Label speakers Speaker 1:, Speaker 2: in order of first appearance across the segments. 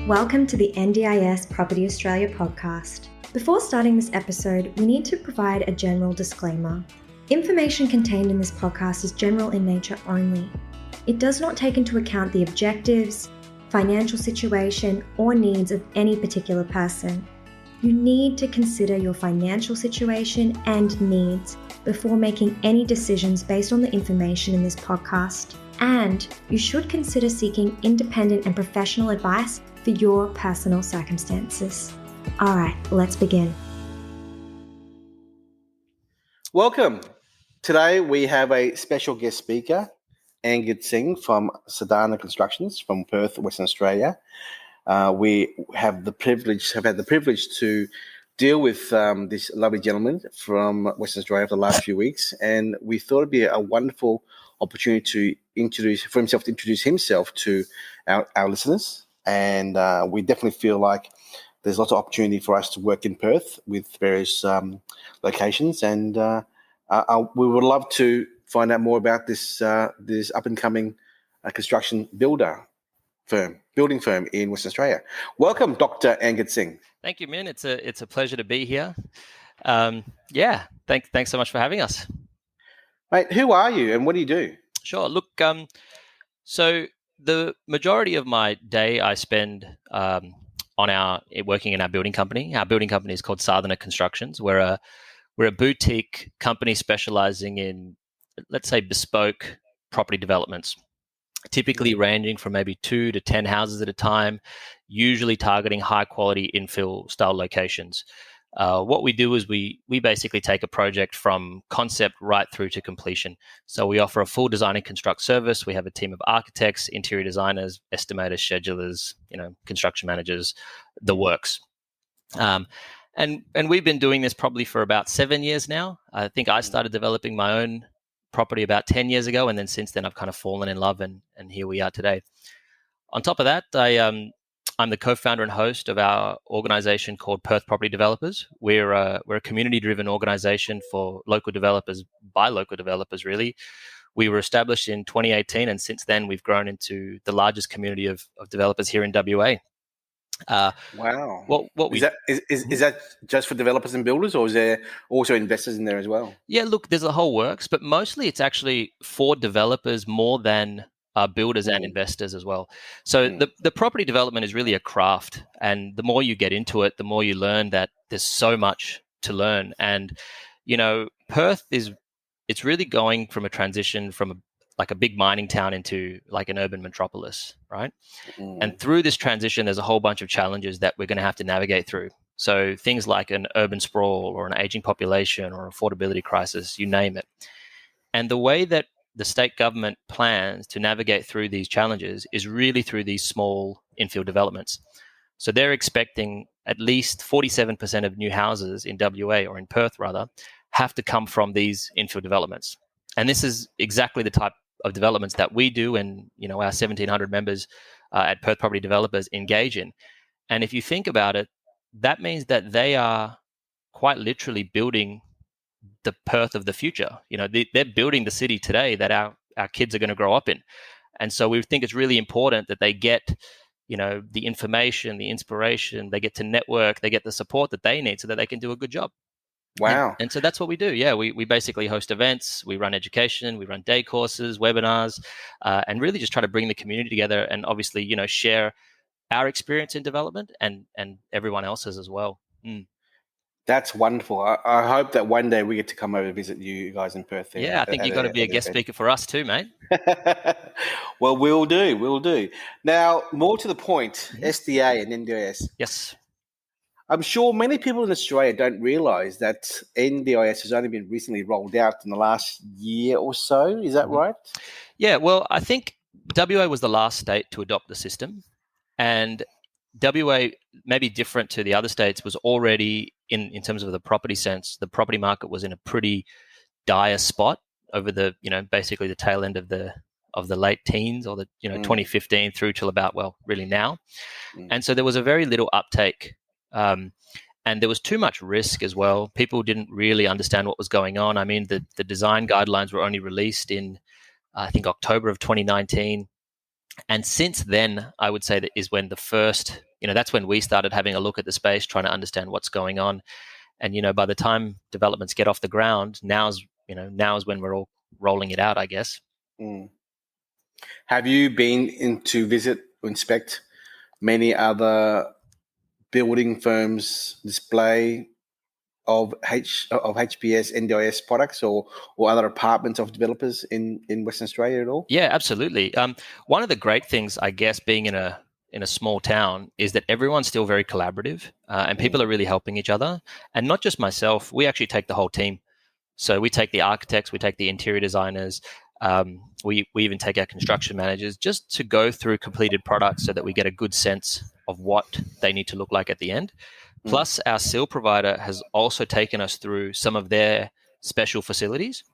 Speaker 1: Welcome to the NDIS Property Australia podcast. Before starting this episode, we need to provide a general disclaimer. Information contained in this podcast is general in nature only. It does not take into account the objectives, financial situation, or needs of any particular person. You need to consider your financial situation and needs before making any decisions based on the information in this podcast. And you should consider seeking independent and professional advice for your personal circumstances. All right, let's begin.
Speaker 2: Welcome. Today we have a special guest speaker, Angad Singh from Sadhana Constructions from Perth, Western Australia. We have the privilege, to deal with this lovely gentleman from Western Australia for the last few weeks, and we thought it'd be a wonderful opportunity to introduce himself to our listeners. And we definitely feel like there's lots of opportunity for us to work in Perth with various locations, and we would love to find out more about this up and coming construction building firm in Western Australia. Welcome, Dr. Angad Singh.
Speaker 3: Thank you, Min. It's a pleasure to be here. Thanks so much for having us.
Speaker 2: Mate, who are you and what do you do?
Speaker 3: Sure. Look, so the majority of my day I spend working in our building company. Our building company is called Sadhana Constructions. We're a boutique company specializing in, let's say, bespoke property developments, typically ranging from maybe 2 to 10 houses at a time, usually targeting high quality infill style locations. What we do is we basically take a project from concept right through to completion. So we offer a full design and construct service. We have a team of architects, interior designers, estimators, schedulers, construction managers, the works. And we've been doing this probably for about 7 years now. I think I started developing my own property about 10 years ago, and then since then I've kind of fallen in love, and here we are today. On top of that, I'm the co-founder and host of our organization called Perth Property Developers. We're a community-driven organization for local developers by local developers, really. We were established in 2018, and since then we've grown into the largest community of developers here in WA.
Speaker 2: Wow! Is that just for developers and builders, or is there also investors in there as well?
Speaker 3: Yeah, look, there's a whole works, but mostly it's actually for developers more than builders and investors as well. So the property development is really a craft, and the more you get into it, the more you learn that there's so much to learn. And Perth it's really going from a transition from a big mining town into like an urban metropolis, right? And through this transition, there's a whole bunch of challenges that we're going to have to navigate through. So things like an urban sprawl or an aging population or affordability crisis, you name it. And the way that the state government plans to navigate through these challenges is really through these small infill developments. So they're expecting at least 47% of new houses in WA, or in Perth rather, have to come from these infill developments. And this is exactly the type of developments that we do and our 1,700 members at Perth Property Developers engage in. And if you think about it, that means that they are quite literally building the Perth of the future. They're building the city today that our kids are going to grow up in. And so we think it's really important that they get, the information, the inspiration, they get to network, they get the support that they need so that they can do a good job.
Speaker 2: Wow.
Speaker 3: And so that's what we do. Yeah, we basically host events, we run education, we run day courses, webinars, and really just try to bring the community together and obviously, share our experience in development and everyone else's as well.
Speaker 2: That's wonderful. I hope that one day we get to come over and visit you guys in Perth.
Speaker 3: Yeah, I think you've got to be a guest speaker for us too, mate.
Speaker 2: Well, we'll do. Now, more to the point, SDA and NDIS.
Speaker 3: Yes.
Speaker 2: I'm sure many people in Australia don't realise that NDIS has only been recently rolled out in the last year or so. Is that right?
Speaker 3: Yeah, well, I think WA was the last state to adopt the system. And WA, maybe different to the other states, was already, in terms of the property sense, the property market was in a pretty dire spot over the, basically the tail end of the late teens or the, 2015 through till about, really now. And so there was a very little uptake. And there was too much risk as well. People didn't really understand what was going on. I mean, the design guidelines were only released in, I think, October of 2019. And since then, I would say that is when the first, that's when we started having a look at the space, trying to understand what's going on. And, by the time developments get off the ground, now is when we're all rolling it out, I guess.
Speaker 2: Mm. Have you been in to visit or inspect many other building firms display of HPS, NDIS products or other apartments of developers in Western Australia at all?
Speaker 3: Yeah, absolutely. One of the great things, I guess, being in a small town is that everyone's still very collaborative, and people are really helping each other. And not just myself, we actually take the whole team. So we take the architects, we take the interior designers, we even take our construction managers just to go through completed products so that we get a good sense of what they need to look like at the end. Plus, our seal provider has also taken us through some of their special facilities,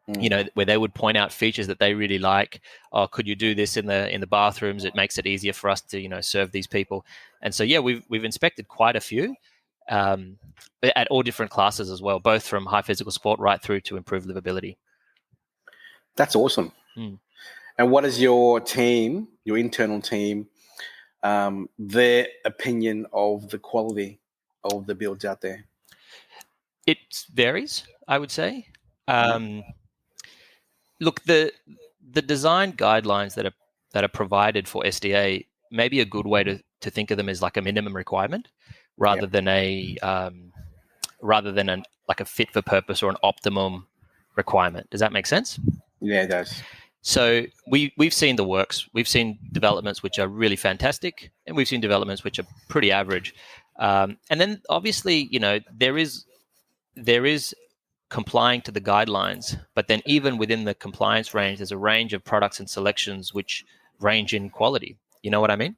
Speaker 3: where they would point out features that they really like. Oh, could you do this in the bathrooms? It makes it easier for us to serve these people. And so we've inspected quite a few. At all different classes as well, both from high physical support right through to improved livability.
Speaker 2: That's awesome. And what is your team, your internal team, their opinion of the quality of the builds out there?
Speaker 3: It varies, I would say. Look, the design guidelines that are provided for SDA may be a good way to think of them as like a minimum requirement rather than like a fit for purpose or an optimum requirement. Does that make sense?
Speaker 2: Yeah, it does.
Speaker 3: So we've seen the works. We've seen developments which are really fantastic, and we've seen developments which are pretty average. And then obviously, there is complying to the guidelines, but then even within the compliance range, there's a range of products and selections which range in quality. You know what I mean?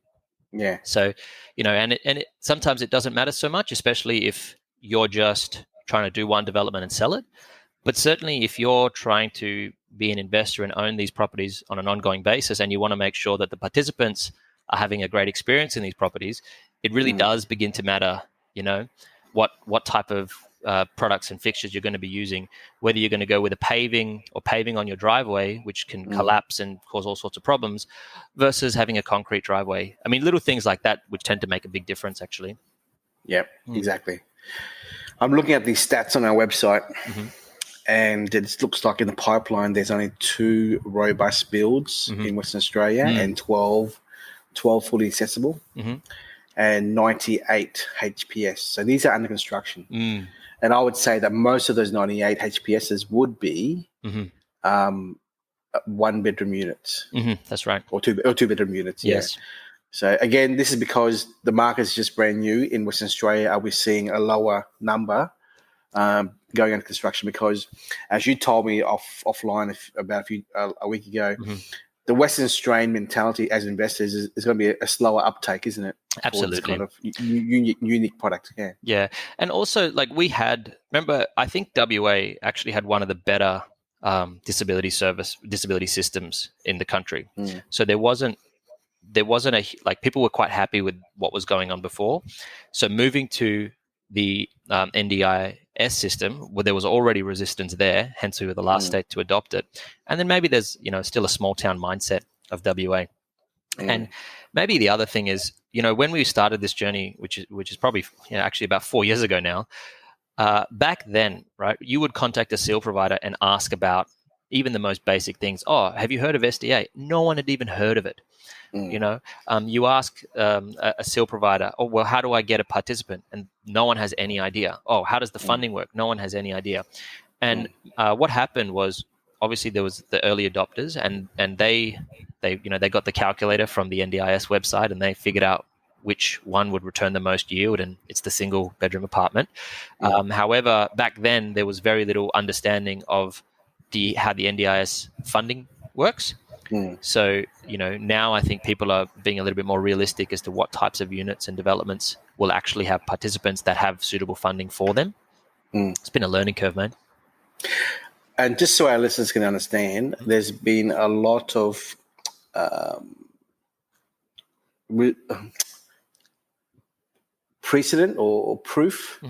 Speaker 2: Yeah.
Speaker 3: So, and sometimes it doesn't matter so much, especially if you're just trying to do one development and sell it. But certainly if you're trying to be an investor and own these properties on an ongoing basis, and you want to make sure that the participants are having a great experience in these properties, it really does begin to matter, what type of products and fixtures you're going to be using, whether you're going to go with a paving on your driveway, which can collapse and cause all sorts of problems, versus having a concrete driveway. I mean, little things like that, which tend to make a big difference, actually.
Speaker 2: Yep, exactly. I'm looking at these stats on our website, and it looks like in the pipeline there's only 2 robust builds in Western Australia and 12 fully accessible and 98 HPS. So these are under construction. And I would say that most of those 98 HPSs would be 1-bedroom units.
Speaker 3: That's right.
Speaker 2: Or two bedroom units.
Speaker 3: Yes.
Speaker 2: Yeah. So again, this is because the market is just brand new in Western Australia. Are we seeing a lower number going under construction? Because as you told me offline about a week ago, the Western Australian mentality as investors is going to be a slower uptake, isn't it?
Speaker 3: Absolutely.
Speaker 2: For this kind of unique product. Yeah.
Speaker 3: Yeah. And also, like remember, I think WA actually had one of the better disability systems in the country. So there wasn't people were quite happy with what was going on before. So moving to the NDIS system, where there was already resistance there, hence we were the last state to adopt it. And then maybe there's still a small town mindset of WA. And maybe the other thing is, when we started this journey, which is probably actually about 4 years ago now, back then, right, you would contact a seal provider and ask about even the most basic things. Oh, have you heard of SDA? No one had even heard of it. You ask a seal provider, oh, well, how do I get a participant? And no one has any idea. Oh, how does the funding work? No one has any idea. And what happened was, obviously there was the early adopters, and they got the calculator from the NDIS website, and they figured out which one would return the most yield, and it's the single bedroom apartment. However, back then there was very little understanding of how the NDIS funding works. So, now I think people are being a little bit more realistic as to what types of units and developments will actually have participants that have suitable funding for them. It's been a learning curve, man.
Speaker 2: And just so our listeners can understand, there's been a lot of precedent or proof,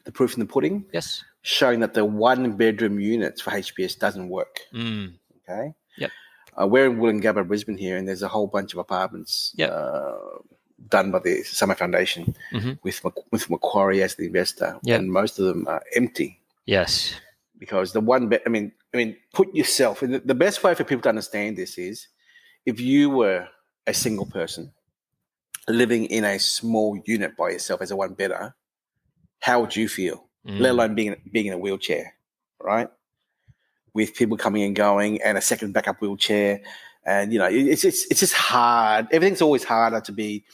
Speaker 2: the proof in the pudding,
Speaker 3: yes,
Speaker 2: showing that the 1-bedroom units for HPS doesn't work. Okay.
Speaker 3: Yep.
Speaker 2: we're in Wollongabba, Brisbane here, and there's a whole bunch of apartments done by the Summer Foundation with Macquarie as the investor, and most of them are empty.
Speaker 3: Yes.
Speaker 2: Because the one I mean, put yourself. The best way for people to understand this is if you were a single person living in a small unit by yourself as a one bedder, how would you feel? Let alone being in a wheelchair, right? With people coming and going and a second backup wheelchair, and it's just hard. Everything's always harder to be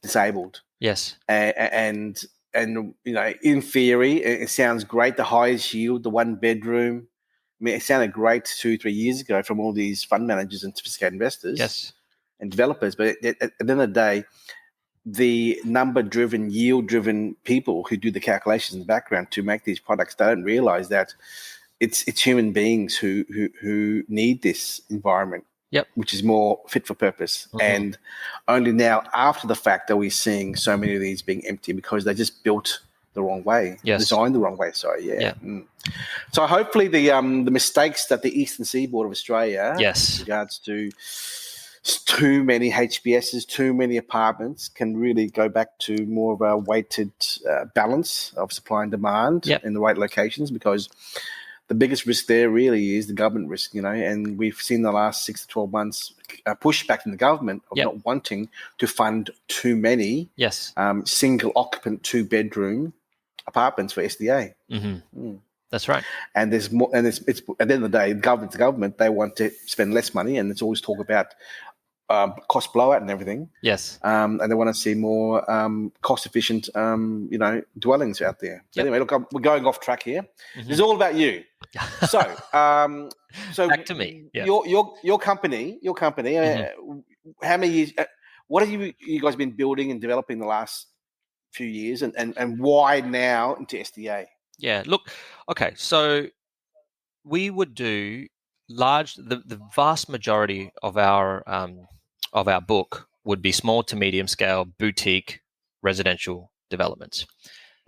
Speaker 2: disabled.
Speaker 3: Yes,
Speaker 2: and in theory, it sounds great. The highest yield, the one bedroom. I mean, it sounded great 2-3 years ago from all these fund managers and sophisticated investors and developers. But at the end of the day, the number-driven, yield-driven people who do the calculations in the background to make these products, they don't realize that it's human beings who need this environment, which is more fit for purpose. And only now, after the fact, are we seeing so many of these being empty because they just built the wrong way, designed the wrong way. Sorry, So hopefully the mistakes that the Eastern Seaboard of Australia, with regards to too many HBSs, too many apartments, can really go back to more of a weighted balance of supply and demand in the right locations, because the biggest risk there really is the government risk, and we've seen the last 6 to 12 months pushback from the government of not wanting to fund too many single occupant 2-bedroom apartments for SDA.
Speaker 3: That's right.
Speaker 2: And there's more, and it's at the end of the day, government, they want to spend less money, and it's always talk about cost blowout and everything. And they want to see more cost efficient, dwellings out there. Anyway, look, we're going off track here. It's all about you. So
Speaker 3: back to me.
Speaker 2: Your company. How many years? What have you guys been building and developing the last few years, and why now into SDA?
Speaker 3: Yeah. Look. Okay. So we would do the vast majority of our book would be small to medium scale boutique residential developments.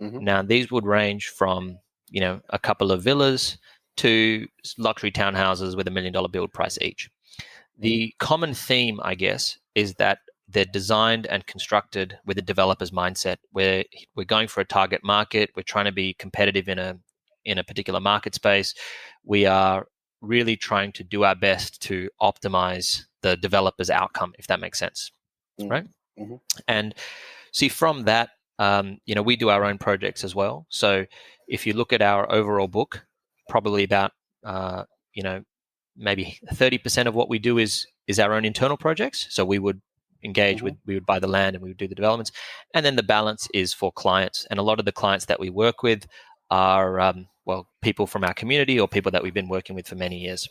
Speaker 3: Now these would range from a couple of villas to luxury townhouses with $1 million build price each. The common theme, I guess, is that they're designed and constructed with a developer's mindset, where we're going for a target market. We're trying to be competitive in a particular market space. We are really trying to do our best to optimize the developer's outcome, if that makes sense, right? And see, from that, we do our own projects as well. So if you look at our overall book, probably about maybe 30% of what we do is our own internal projects. So we would engage with, we would buy the land and we would do the developments, and then the balance is for clients. And a lot of the clients that we work with are people from our community or people that we've been working with for many years.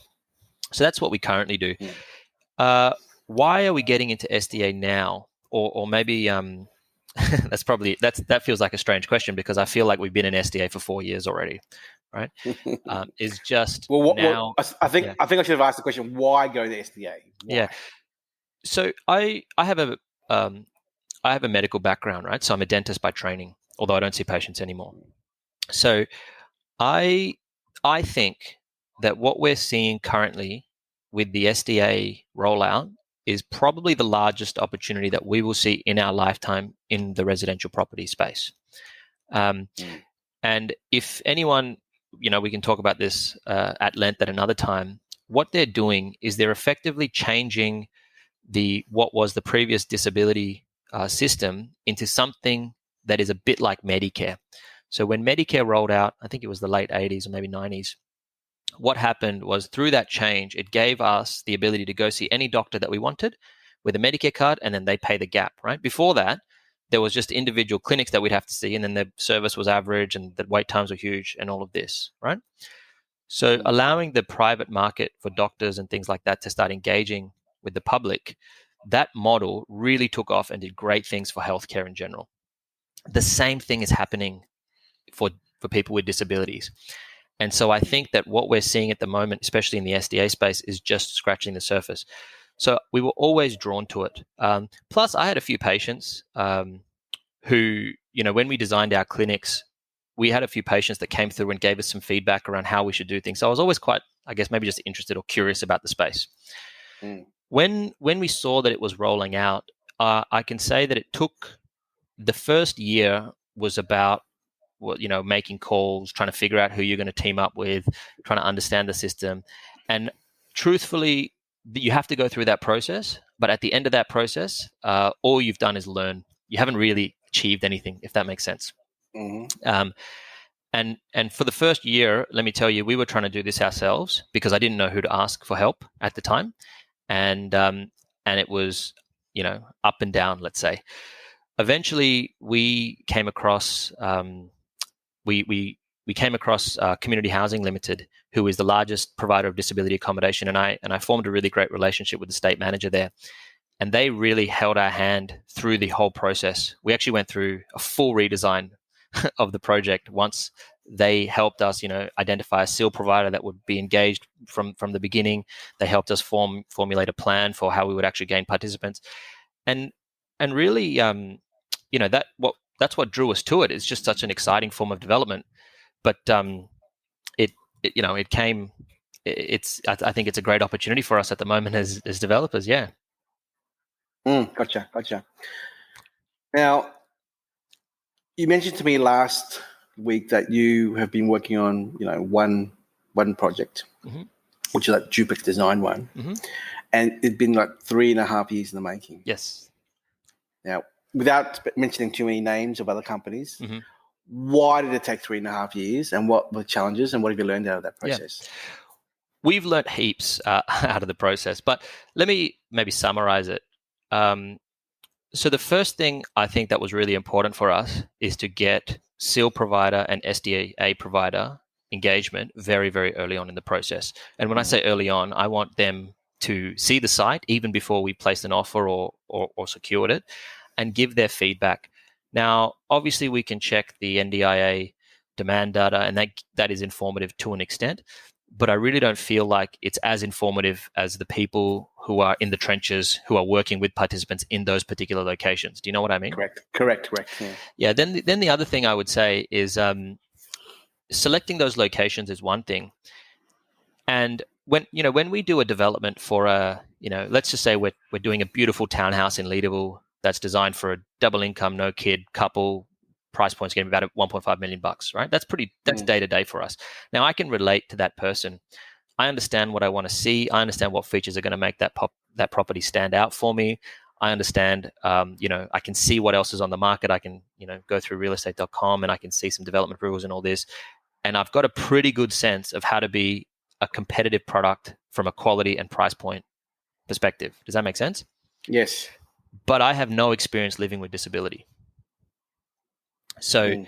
Speaker 3: So that's what we currently do. Why are we getting into SDA now? Or maybe that feels like a strange question, because I feel like we've been in SDA for 4 years already, right? Is just now.
Speaker 2: I think I should have asked the question: why go to SDA? Why?
Speaker 3: Yeah. So I have a medical background, right? So I'm a dentist by training, although I don't see patients anymore. So I think that what we're seeing currently with the SDA rollout is probably the largest opportunity that we will see in our lifetime in the residential property space. And if anyone, we can talk about this at length at another time. What they're doing is they're effectively changing what was the previous disability system into something that is a bit like Medicare. So when Medicare rolled out, I think it was the late 80s or maybe 90s, what happened was, through that change, it gave us the ability to go see any doctor that we wanted with a Medicare card, and then they pay the gap, right? Before that, there was just individual clinics that we'd have to see, and then the service was average and the wait times were huge and all of this, right? So allowing the private market for doctors and things like that to start engaging with the public, that model really took off and did great things for healthcare in general. The same thing is happening for people with disabilities. And so I think that what we're seeing at the moment, especially in the SDA space, is just scratching the surface. So we were always drawn to it. Plus, I had a few patients who, when we designed our clinics, we had a few patients that came through and gave us some feedback around how we should do things. So I was always quite, I guess, maybe just interested or curious about the space. When we saw that it was rolling out, I can say that it took the first year was about making calls, trying to figure out who you're going to team up with, trying to understand the system. And truthfully, you have to go through that process. But at the end of that process, all you've done is learn. You haven't really achieved anything, if that makes sense.
Speaker 2: Mm-hmm.
Speaker 3: And for the first year, let me tell you, we were trying to do this ourselves because I didn't know who to ask for help at the time, and it was up and down, let's say. Eventually, we came across we came across Community Housing Limited, who is the largest provider of disability accommodation, and I formed a really great relationship with the state manager there, and they really held our hand through the whole process. We actually went through a full redesign of the project once they helped us, identify a SIL provider that would be engaged from the beginning. They helped us formulate a plan for how we would actually gain participants, and really, that's what drew us to it. It's just such an exciting form of development. But it came. I think it's a great opportunity for us at the moment as developers. Yeah.
Speaker 2: Gotcha. Now, you mentioned to me last week that you have been working on, one project,
Speaker 3: mm-hmm.
Speaker 2: which is that duplex design one,
Speaker 3: mm-hmm.
Speaker 2: and it's been like 3.5 years in the making.
Speaker 3: Yes.
Speaker 2: Now, without mentioning too many names of other companies,
Speaker 3: mm-hmm.
Speaker 2: why did it take 3.5 years, and what were the challenges, and what have you learned out of that process?
Speaker 3: Yeah. We've learned heaps out of the process, but let me maybe summarize it. So the first thing I think that was really important for us is to get SIL provider and SDA provider engagement very, very early on in the process. And when I say early on, I want them to see the site even before we placed an offer or secured it, and give their feedback. Now, obviously, we can check the NDIA demand data, and that is informative to an extent. But I really don't feel like it's as informative as the people who are in the trenches, who are working with participants in those particular locations. Do you know what I mean?
Speaker 2: Correct.
Speaker 3: Yeah. Then the other thing I would say is selecting those locations is one thing, and when we do a development for let's just say we're doing a beautiful townhouse in Leederville that's designed for a double income, no kid couple. Price point's going to be about $1.5 million, right? That's day to day for us. Now I can relate to that person. I understand what I want to see. I understand what features are going to make that property stand out for me. I understand, I can see what else is on the market. I can, go through realestate.com and I can see some development rules and all this. And I've got a pretty good sense of how to be a competitive product from a quality and price point perspective. Does that make sense?
Speaker 2: Yes.
Speaker 3: But I have no experience living with disability. So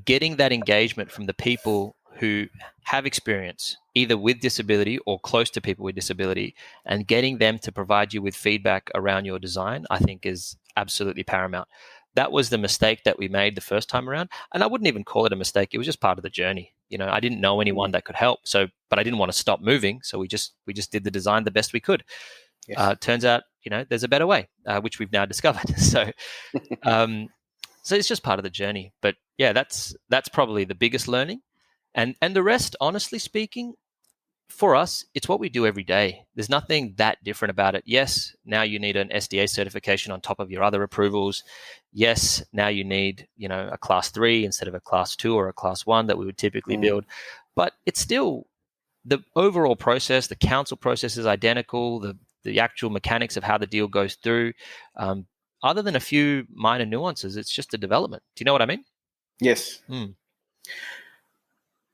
Speaker 3: getting that engagement from the people who have experience either with disability or close to people with disability, and getting them to provide you with feedback around your design, I think is absolutely paramount. That was the mistake that we made the first time around. And I wouldn't even call it a mistake. It was just part of the journey. I didn't know anyone that could help. But I didn't want to stop moving. So we just did the design the best we could. Yes. Turns out, there's a better way, which we've now discovered. So it's just part of the journey. But yeah, that's probably the biggest learning. And the rest, honestly speaking, for us, it's what we do every day. There's nothing that different about it. Yes, now you need an SDA certification on top of your other approvals. Yes, now you need, a class 3 instead of a class 2 or a class 1 that we would typically build. But it's still the overall process, the council process is identical. The actual mechanics of how the deal goes through, other than a few minor nuances, it's just a development. Do you know what I mean?
Speaker 2: Yes.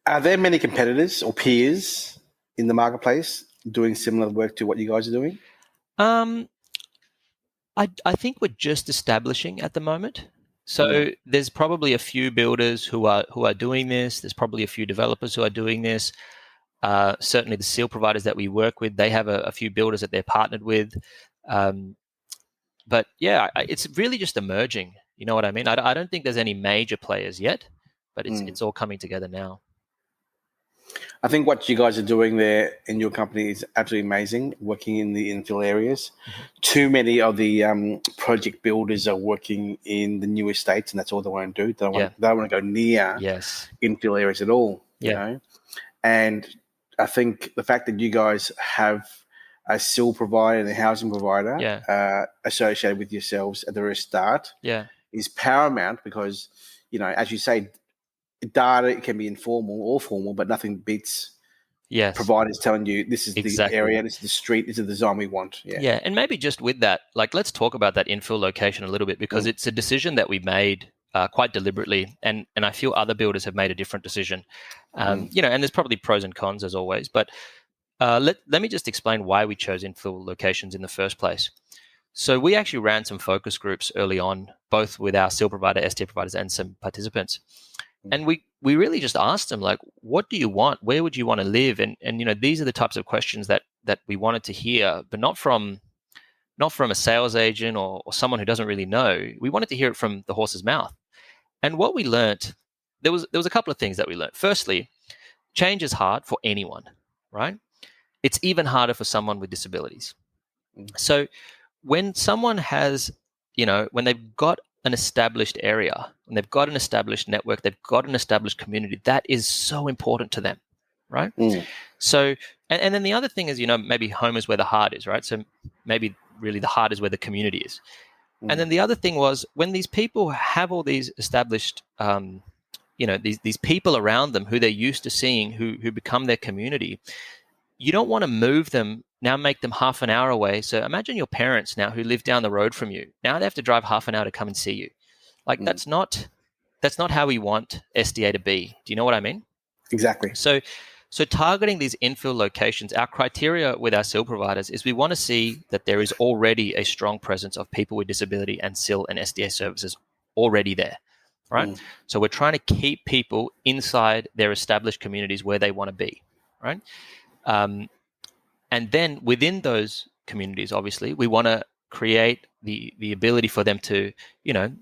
Speaker 2: Are there many competitors or peers in the marketplace doing similar work to what you guys are doing?
Speaker 3: I think we're just establishing at the moment. So there's probably a few builders who are doing this. There's probably a few developers who are doing this. Certainly the SIL providers that we work with, they have a few builders that they're partnered with. But yeah, it's really just emerging. You know what I mean? I don't think there's any major players yet, but it's all coming together now.
Speaker 2: I think what you guys are doing there in your company is absolutely amazing, working in the infill areas. Too many of the project builders are working in the new estates, and that's all they want to do. They don't want to go near infill areas at all. You know? And I think the fact that you guys have a SIL provider and a housing provider
Speaker 3: Yeah.
Speaker 2: associated with yourselves at the very start
Speaker 3: Yeah.
Speaker 2: is paramount because, as you say, data can be informal or formal, but nothing beats providers telling you this is the area, this is the street, this is the zone we want.
Speaker 3: Yeah, and maybe just with that, let's talk about that infill location a little bit because it's a decision that we made quite deliberately, and I feel other builders have made a different decision. And there's probably pros and cons as always, but let me just explain why we chose infill locations in the first place. So we actually ran some focus groups early on, both with our SIL provider, SDA providers, and some participants. And we really just asked them, what do you want? Where would you want to live? And these are the types of questions that we wanted to hear, but not from a sales agent or someone who doesn't really know. We wanted to hear it from the horse's mouth. And what we learned, there was a couple of things that we learned. Firstly, change is hard for anyone, right? It's even harder for someone with disabilities. So when someone has, when they've got an established area and they've got an established network, they've got an established community, that is so important to them, right? So, and then the other thing is, maybe home is where the heart is, right? So maybe really the heart is where the community is. And then the other thing was when these people have all these established, these people around them who they're used to seeing, who become their community, you don't want to move them now, make them half an hour away. So imagine your parents now who live down the road from you. Now they have to drive half an hour to come and see you. That's not how we want SDA to be. Do you know what I mean?
Speaker 2: Exactly.
Speaker 3: So targeting these infill locations, our criteria with our SIL providers is we want to see that there is already a strong presence of people with disability and SIL and SDA services already there, right? So we're trying to keep people inside their established communities where they want to be, right? And then within those communities, obviously, we want to create the ability for them to,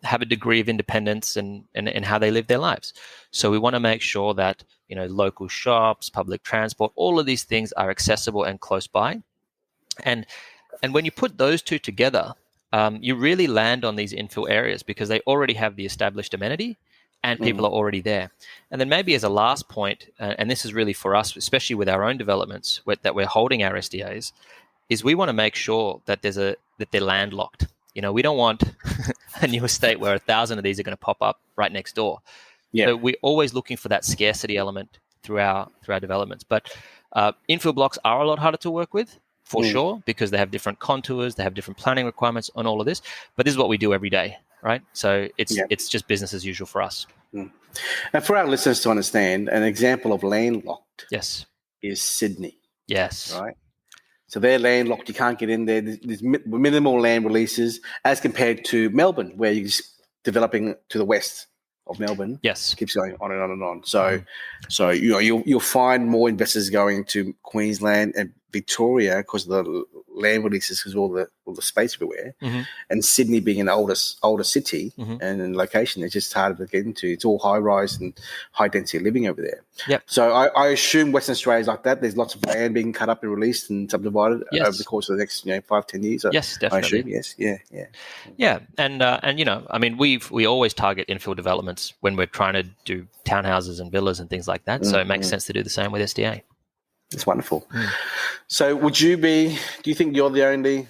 Speaker 3: have a degree of independence and how they live their lives. So we want to make sure that, local shops, public transport, all of these things are accessible and close by. And when you put those two together, you really land on these infill areas because they already have the established amenity and people are already there. And then maybe as a last point, and this is really for us, especially with our own developments that we're holding our SDAs, is we want to make sure that that they're landlocked. We don't want a new estate where 1,000 of these are going to pop up right next door. Yeah. So we're always looking for that scarcity element through our developments. But infill blocks are a lot harder to work with, for sure, because they have different contours, they have different planning requirements on all of this. But this is what we do every day, right? So it's just business as usual for us.
Speaker 2: And for our listeners to understand, an example of landlocked is Sydney.
Speaker 3: Yes.
Speaker 2: Right? So they're landlocked. You can't get in there. There's minimal land releases as compared to Melbourne, where you're just developing to the west of Melbourne.
Speaker 3: Yes.
Speaker 2: Keeps going on and on and on. So you'll find more investors going to Queensland and Victoria because of the land releases, because of all the space everywhere. And Sydney being an older city and location, it's just harder to get into. It's all high rise and high density living over there.
Speaker 3: Yep.
Speaker 2: So I assume Western Australia is like that. There's lots of land being cut up and released and subdivided over the course of the next 5-10 years.
Speaker 3: Yes, definitely.
Speaker 2: I assume, yes,
Speaker 3: yeah. And we always target infill developments when we're trying to do townhouses and villas and things like that. So it makes sense to do the same with SDA.
Speaker 2: It's wonderful. So do you think you're the only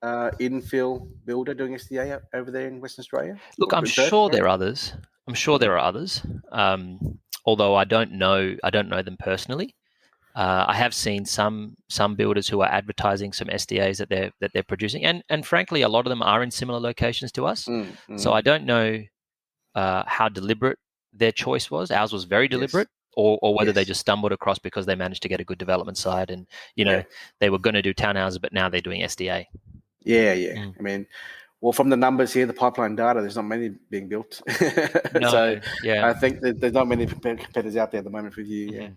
Speaker 2: infill builder doing SDA over there in Western Australia?
Speaker 3: Look, I'm sure there are others. Although I don't know them personally. I have seen some builders who are advertising some SDAs that they're producing, and frankly, a lot of them are in similar locations to us. So I don't know how deliberate their choice was. Ours was very deliberate. Or whether they just stumbled across because they managed to get a good development site and, they were going to do townhouses, but now they're doing SDA.
Speaker 2: Yeah. I mean, well, from the numbers here, the pipeline data, there's not many being built.
Speaker 3: No,
Speaker 2: I think that there's not many competitors out there at the moment with you. Yeah.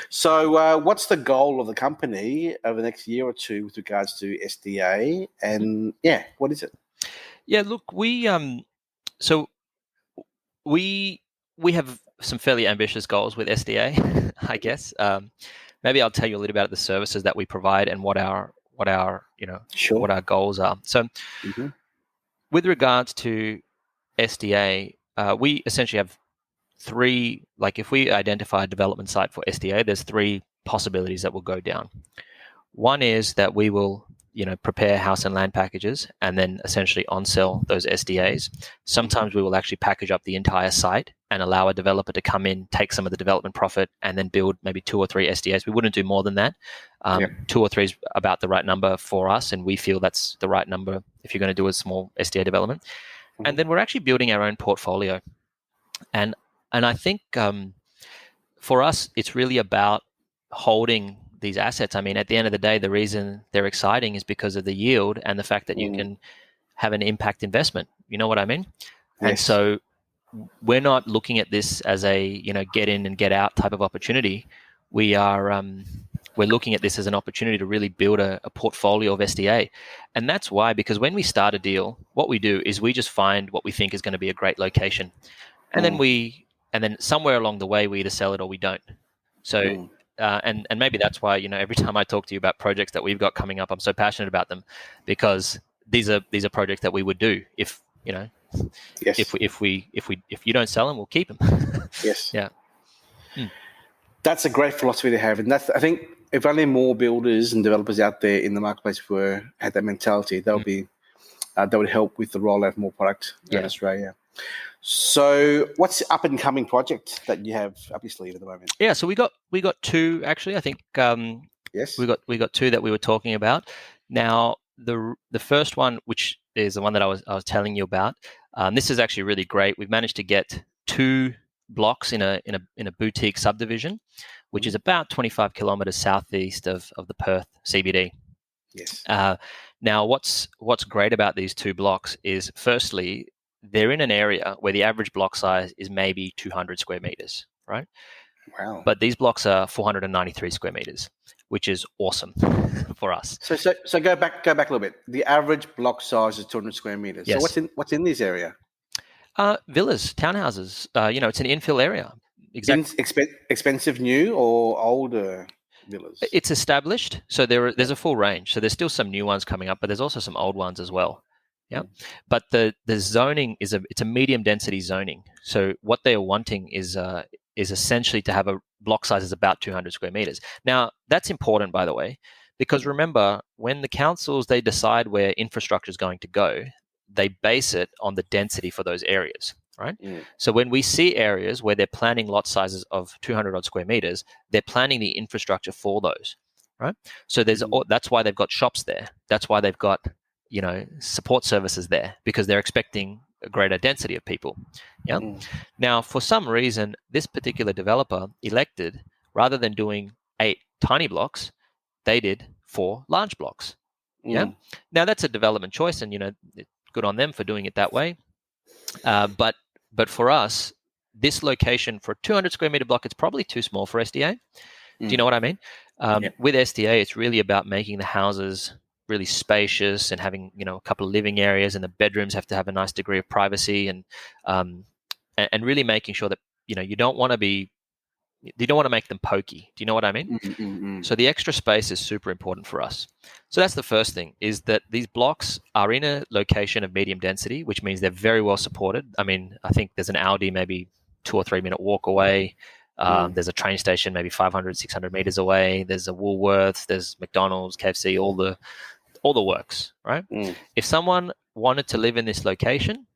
Speaker 2: So what's the goal of the company over the next year or two with regards to SDA? And, what is it?
Speaker 3: Yeah, look, we have some fairly ambitious goals with SDA, I guess. Maybe I'll tell you a little about the services that we provide and what our goals are. So, with regards to SDA, we essentially have three. Like, if we identify a development site for SDA, there's three possibilities that will go down. One is that we will, prepare house and land packages and then essentially on-sell those SDAs. Sometimes we will actually package up the entire site and allow a developer to come in, take some of the development profit, and then build maybe 2 or 3 SDAs. We wouldn't do more than that. 2 or 3 is about the right number for us, and we feel that's the right number if you're going to do a small SDA development. Mm-hmm. And then we're actually building our own portfolio. And I think for us, it's really about holding these assets. I mean, at the end of the day, the reason they're exciting is because of the yield and the fact that you can have an impact investment. You know what I mean? Yes. And so we're not looking at this as a, get in and get out type of opportunity. We're looking at this as an opportunity to really build a portfolio of SDA. And that's why, because when we start a deal, what we do is we just find what we think is going to be a great location. And then somewhere along the way, we either sell it or we don't. So, and maybe that's why, every time I talk to you about projects that we've got coming up, I'm so passionate about them, because these are projects that we would do if you don't sell them, we'll keep them.
Speaker 2: Yes.
Speaker 3: Yeah.
Speaker 2: That's a great philosophy to have. And I think if only more builders and developers out there in the marketplace had that mentality, that would help with the rollout of more product in Australia. So what's the up and coming project that you have up your sleeve at the moment?
Speaker 3: Yeah, so we got 2 actually. I think
Speaker 2: yes.
Speaker 3: We got 2 that we were talking about. Now the first one, which is the one that I was telling you about, this is actually really great. We've managed to get 2 blocks in a boutique subdivision, which is about 25 kilometers southeast of the Perth CBD.
Speaker 2: Yes.
Speaker 3: Now what's great about these 2 blocks is, firstly, they're in an area where the average block size is maybe 200 square meters, right?
Speaker 2: Wow.
Speaker 3: But these blocks are 493 square meters, which is awesome for us.
Speaker 2: So go back a little bit. The average block size is 200 square meters.
Speaker 3: Yes.
Speaker 2: So what's in this area?
Speaker 3: Villas, townhouses. It's an infill area. Exactly.
Speaker 2: Expensive new or older villas?
Speaker 3: It's established, so there's a full range. So there's still some new ones coming up, but there's also some old ones as well. Yeah, but the zoning it's a medium density zoning. So what they are wanting is essentially to have a block size is about 200 square meters. Now that's important, by the way, because remember, when the councils, they decide where infrastructure is going to go, they base it on the density for those areas, right? So when we see areas where they're planning lot sizes of 200 odd square meters, they're planning the infrastructure for those, right? So that's why they've got shops there. That's why they've got support services there, because they're expecting a greater density of people. Yeah. Now, for some reason, this particular developer elected, rather than doing 8 tiny blocks, they did 4 large blocks. Yeah. Now that's a development choice, and good on them for doing it that way. But for us, this location for a 200 square meter block, it's probably too small for SDA. Do you know what I mean? With SDA, it's really about making the houses really spacious and having a couple of living areas, and the bedrooms have to have a nice degree of privacy, and really making sure that you don't want to make them pokey. Do you know what I mean? So the extra space is super important for us. So that's the first thing, is that these blocks are in a location of medium density, which means they're very well supported. I mean, I think there's an Aldi maybe 2 or 3 minute walk away. There's a train station maybe 500, 600 meters away. There's a Woolworths, there's McDonald's, KFC, all the works, right? If someone wanted to live in this location,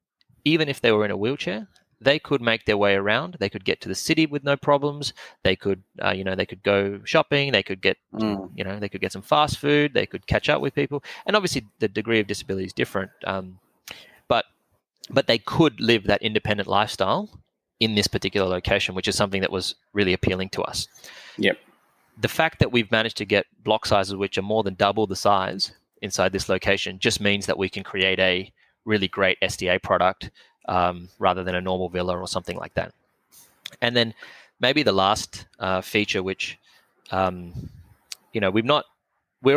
Speaker 3: even if they were in a wheelchair, they could make their way around. They could get to the city with no problems. They could, they could go shopping. They could get, they could get some fast food. They could catch up with people. And obviously, the degree of disability is different. But they could live that independent lifestyle in this particular location, which is something that was really appealing to us.
Speaker 2: Yep.
Speaker 3: The fact that we've managed to get block sizes which are more than double the size inside this location just means that we can create a really great SDA product rather than a normal villa or something like that. And then maybe the last feature, which we're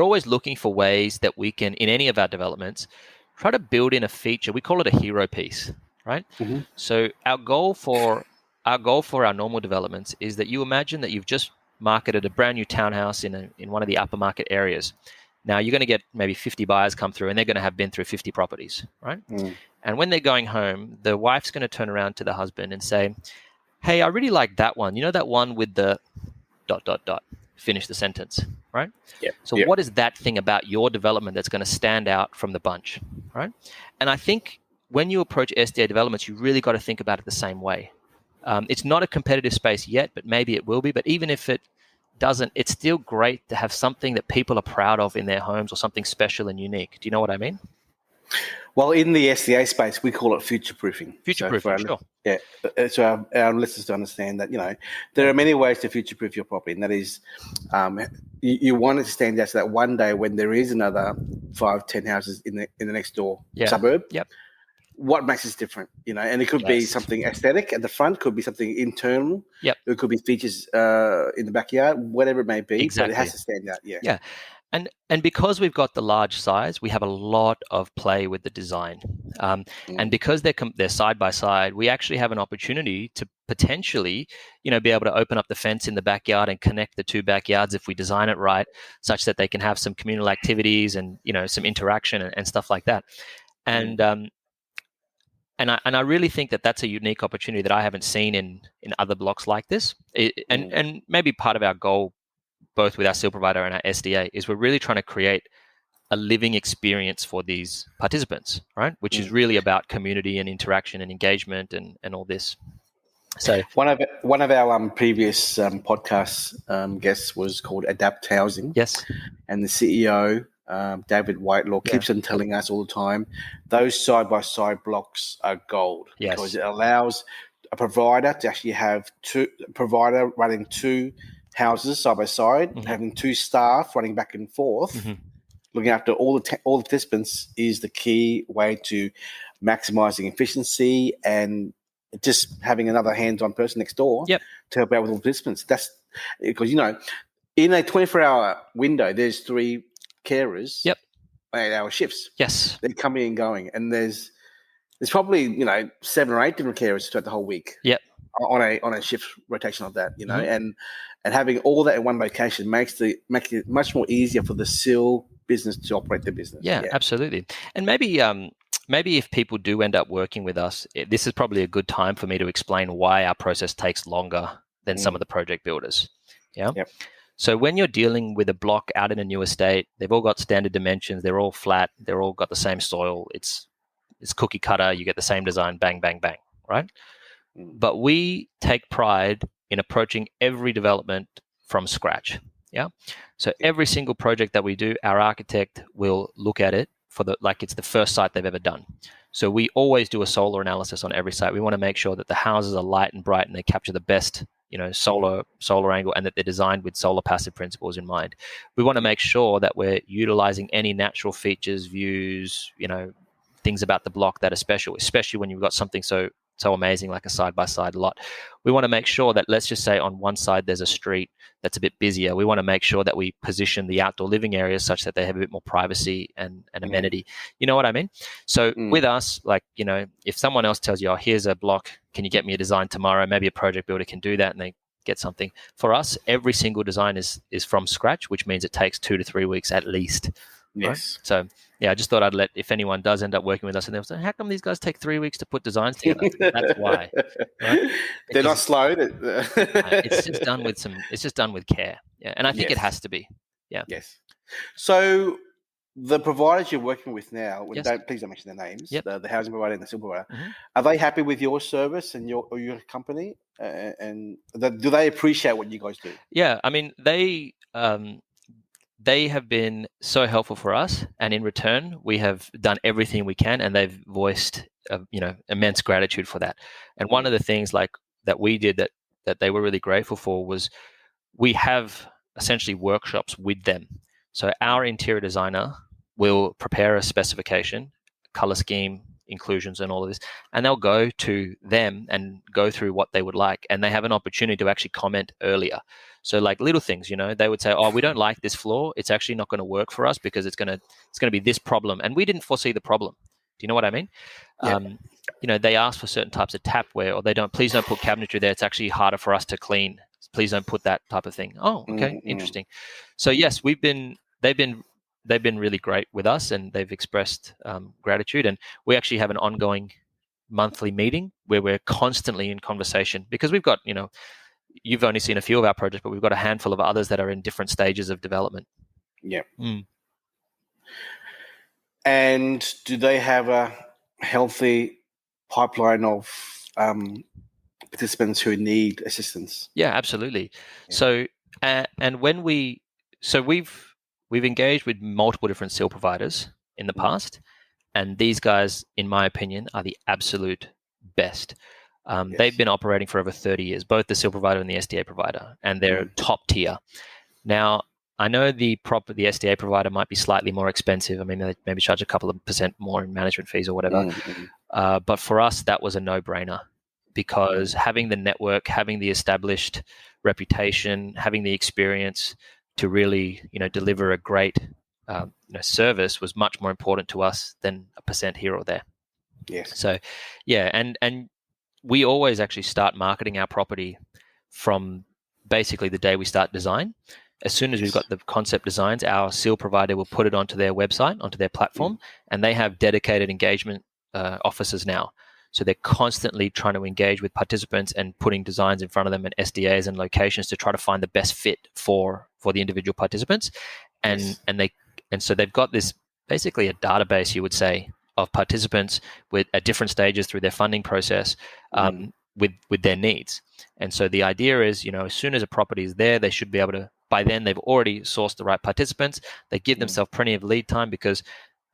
Speaker 3: always looking for ways that we can, in any of our developments, try to build in a feature. We call it a hero piece, right? So our goal for our normal developments is that you imagine that you've just marketed a brand new townhouse in one of the upper market areas. Now you're going to get maybe 50 buyers come through, and they're going to have been through 50 properties, right? And when they're going home, the wife's going to turn around to the husband and say, "Hey, I really like that one. You know that one with the ... finish the sentence, right?
Speaker 2: Yep.
Speaker 3: So
Speaker 2: Yep.
Speaker 3: what is that thing about your development that's going to stand out from the bunch, right? And I think when you approach SDA developments, you really got to think about it the same way. It's not a competitive space yet, but maybe it will be. But even if it doesn't, it's still great to have something that people are proud of in their homes or something special and unique. Do you know what I mean?
Speaker 2: Well, in the SDA space, we call it future-proofing.
Speaker 3: Future-proofing, sure.
Speaker 2: Yeah, so our listeners to understand that, there are many ways to future-proof your property, and that is you want it to stand out so that one day when there is another 5-10 houses in the next door suburb, what makes us different, and it could be something aesthetic at the front, could be something internal, it could be features in the backyard, whatever it may be, but it has to stand out,
Speaker 3: Yeah. And because we've got the large size, we have a lot of play with the design. And because they're side by side, we actually have an opportunity to potentially, be able to open up the fence in the backyard and connect the two backyards if we design it right, such that they can have some communal activities and, some interaction and stuff like that. And I really think that that's a unique opportunity that I haven't seen in other blocks like this. And maybe part of our goal, both with our seal provider and our SDA, is we're really trying to create a living experience for these participants, right? Which is really about community and interaction and engagement and all this. So
Speaker 2: one of our previous podcast guests was called Adapt Housing.
Speaker 3: Yes.
Speaker 2: And the CEO, David Whitelaw, keeps on telling us all the time, those side-by-side blocks are gold because it allows a provider to actually have running two houses side by side, having two staff running back and forth, looking after all the participants is the key way to maximizing efficiency and just having another hands-on person next door to help out with all the participants. That's because, in a 24-hour window, there's 3 carers, 8-hour shifts.
Speaker 3: Yes.
Speaker 2: They're coming and going. And there's probably, 7 or 8 different carers throughout the whole week.
Speaker 3: Yep.
Speaker 2: On a shift rotation of that, and having all that in one location makes it much more easier for the seal business to operate their business.
Speaker 3: Yeah, absolutely. And maybe if people do end up working with us, this is probably a good time for me to explain why our process takes longer than some of the project builders. Yeah.
Speaker 2: Yep.
Speaker 3: So when you're dealing with a block out in a new estate, they've all got standard dimensions. They're all flat. They're all got the same soil. It's cookie cutter. You get the same design. Bang, bang, bang. Right. But we take pride in approaching every development from scratch. Yeah. So every single project that we do, our architect will look at it like it's the first site they've ever done. So we always do a solar analysis on every site. We want to make sure that the houses are light and bright and they capture the best, solar angle, and that they're designed with solar passive principles in mind. We want to make sure that we're utilizing any natural features, views, things about the block that are special, especially when you've got something so amazing like a side-by-side lot. We want to make sure that, let's just say on one side there's a street that's a bit busier. We want to make sure that we position the outdoor living areas such that they have a bit more privacy and amenity. You know what I mean? So with us, if someone else tells you, oh, here's a block, can you get me a design tomorrow? Maybe a project builder can do that and they get something. For us, every single design is from scratch, which means it takes 2 to 3 weeks at least.
Speaker 2: Yes.
Speaker 3: Right? So I just thought if anyone does end up working with us and they'll say, how come these guys take 3 weeks to put designs together? That's why. Right?
Speaker 2: They're not slow.
Speaker 3: It's just done with care. Yeah. And I think it has to be. Yeah.
Speaker 2: Yes. So the providers you're working with now, please don't mention their names, the housing provider and the seal provider, are they happy with your service and your company? And do they appreciate what you guys do?
Speaker 3: Yeah. I mean, they have been so helpful for us, and in return, we have done everything we can, and they've voiced, immense gratitude for that. And one of the things that we did that they were really grateful for was we have essentially workshops with them. So our interior designer will prepare a specification, color scheme, inclusions, and all of this, and they'll go to them and go through what they would like, and they have an opportunity to actually comment earlier. So like little things, they would say, oh, we don't like this floor. It's actually not going to work for us because it's going to be this problem. And we didn't foresee the problem. Do you know what I mean? Yeah. They ask for certain types of tapware, or please don't put cabinetry there. It's actually harder for us to clean. Please don't put that type of thing. Oh, okay. Interesting. So yes, they've been really great with us, and they've expressed gratitude. And we actually have an ongoing monthly meeting where we're constantly in conversation because we've got, you've only seen a few of our projects, but we've got a handful of others that are in different stages of development.
Speaker 2: Yeah. And do they have a healthy pipeline of participants who need assistance?
Speaker 3: Yeah, absolutely.
Speaker 2: Yeah.
Speaker 3: So, and when we've engaged with multiple different SIL providers in the past, and these guys, in my opinion, are the absolute best.
Speaker 2: Yes.
Speaker 3: They've been operating for over 30 years, both the SIL provider and the SDA provider, and they're top tier. Now, I know the SDA provider might be slightly more expensive. I mean, they maybe charge a couple of % more in management fees or whatever. But for us, that was a no-brainer, because having the network, having the established reputation, having the experience to really, deliver a great service was much more important to us than a % here or there.
Speaker 2: Yes.
Speaker 3: So, yeah, and we always actually start marketing our property from basically the day we start design. As soon as we've got the concept designs, our SIL provider will put it onto their website, onto their platform, and they have dedicated engagement officers now. So they're constantly trying to engage with participants and putting designs in front of them and SDAs and locations to try to find the best fit for the individual participants. And so they've got this basically a database, you would say, of participants at different stages through their funding process with their needs. And so the idea is, as soon as a property is there, they should be able to, by then they've already sourced the right participants. They give themselves plenty of lead time, because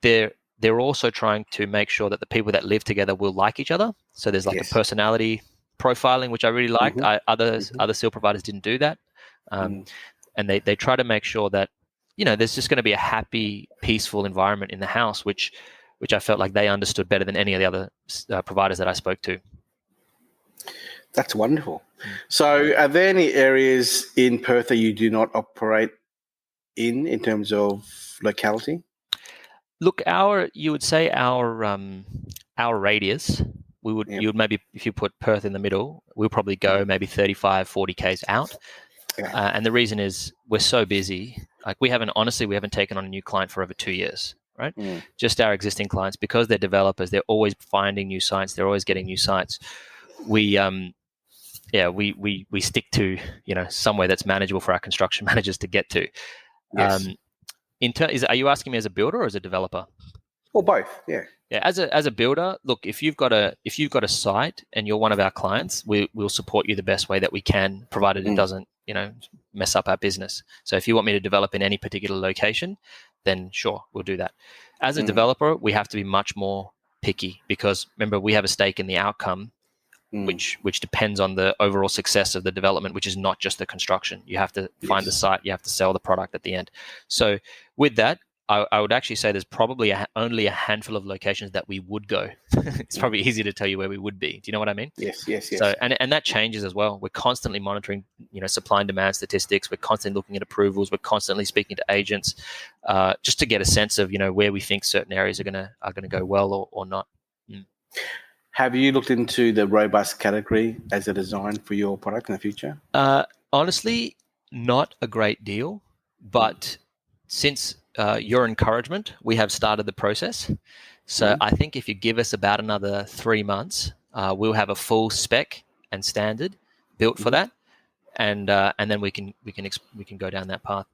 Speaker 3: they're also trying to make sure that the people that live together will like each other. So there's like a personality profiling, which I really liked. Other SIL providers didn't do that. And they try to make sure that, there's just going to be a happy, peaceful environment in the house, which I felt like they understood better than any of the other providers that I spoke to.
Speaker 2: That's wonderful. So are there any areas in Perth that you do not operate in terms of locality?
Speaker 3: Look, you would say our radius, you would maybe, if you put Perth in the middle, we'll probably go maybe 35, 40 Ks out. And the reason is we're so busy. Like we haven't taken on a new client for over 2 years, right? Just our existing clients, because they're developers, they're always finding new sites. They're always getting new sites. We stick to, somewhere that's manageable for our construction managers to get to.
Speaker 2: Yes.
Speaker 3: Are you asking me as a builder or as a developer?
Speaker 2: Or both, yeah.
Speaker 3: Yeah, as a builder, look, if you've got a site and you're one of our clients, we'll support you the best way that we can, provided it doesn't, mess up our business. So if you want me to develop in any particular location, then sure, we'll do that. As a developer, we have to be much more picky, because remember, we have a stake in the outcome, which depends on the overall success of the development, which is not just the construction. You have to find the site, you have to sell the product at the end. So with that, I would actually say there's probably only a handful of locations that we would go. It's probably easy to tell you where we would be. Do you know what I mean?
Speaker 2: Yes.
Speaker 3: So, and that changes as well. We're constantly monitoring, supply and demand statistics. We're constantly looking at approvals. We're constantly speaking to agents, just to get a sense of, where we think certain areas are gonna go well or not.
Speaker 2: Have you looked into the robust category as a design for your product in the future?
Speaker 3: Honestly, not a great deal, but since your encouragement, we have started the process. So I think if you give us about another 3 months, we'll have a full spec and standard built for that, and then we can go down that path.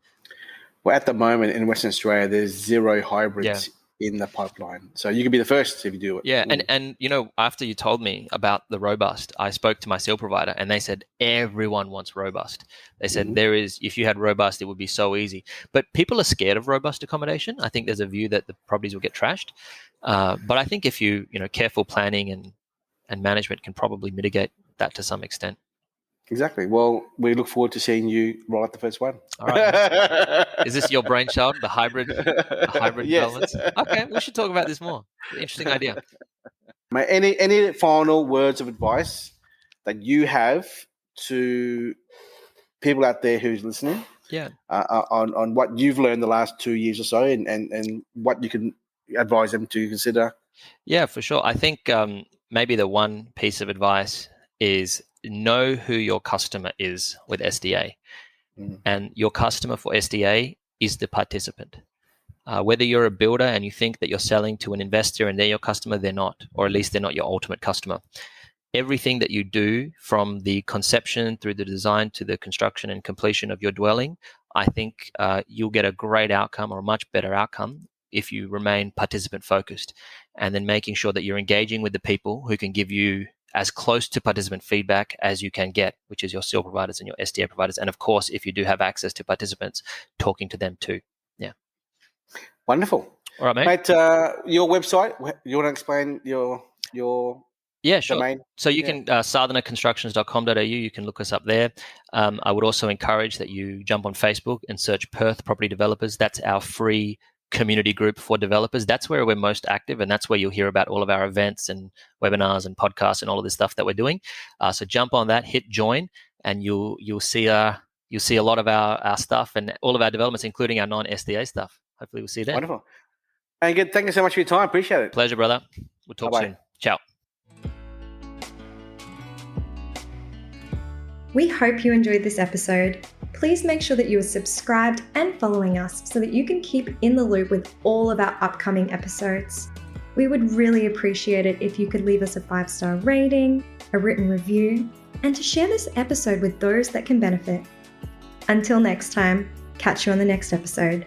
Speaker 2: Well, at the moment in Western Australia, there's 0 hybrids in the pipeline. So you could be the first if you do it.
Speaker 3: Yeah, and after you told me about the robust, I spoke to my SIL provider, and they said everyone wants robust. They said if you had robust, it would be so easy. But people are scared of robust accommodation. I think there's a view that the properties will get trashed. But I think if careful planning and management can probably mitigate that to some extent.
Speaker 2: Exactly. Well, we look forward to seeing you roll out the first one.
Speaker 3: All right. Is this your brainchild, the hybrid developments? Okay, we should talk about this more. Interesting idea.
Speaker 2: Mate, any final words of advice that you have to people out there who's listening?
Speaker 3: Yeah.
Speaker 2: On what you've learned the last 2 years or so, and what you can advise them to consider?
Speaker 3: Yeah, for sure. I think maybe the one piece of advice is know who your customer is with SDA. And your customer for SDA is the participant. Whether you're a builder and you think that you're selling to an investor and they're your customer, they're not, or at least they're not your ultimate customer. everything that you do from the conception through the design to the construction and completion of your dwelling, I think you'll get a great outcome or a much better outcome if you remain participant focused, and then making sure that you're engaging with the people who can give you as close to participant feedback as you can get, which is your SIL providers and your SDA providers. And of course, if you do have access to participants, talking to them too. Yeah.
Speaker 2: Wonderful.
Speaker 3: All right, mate.
Speaker 2: Mate, your website, you want to explain your
Speaker 3: Yeah, sure.
Speaker 2: domain?
Speaker 3: So you can sadhanaconstructions.com.au. You can look us up there. I would also encourage that you jump on Facebook and search Perth Property Developers. That's our free community group for developers. That's where we're most active, and that's where you'll hear about all of our events and webinars and podcasts and all of this stuff that we're doing. So jump on that, hit join, and you'll see a lot of our stuff and all of our developments, including our non-SDA stuff. Hopefully, we'll see you there.
Speaker 2: Wonderful. Angad, thank you so much for your time. Appreciate it.
Speaker 3: Pleasure, brother. We'll talk
Speaker 2: Bye-bye.
Speaker 3: soon. Ciao.
Speaker 1: We hope you enjoyed this episode. Please make sure that you are subscribed and following us so that you can keep in the loop with all of our upcoming episodes. We would really appreciate it if you could leave us a 5-star rating, a written review, and to share this episode with those that can benefit. Until next time, catch you on the next episode.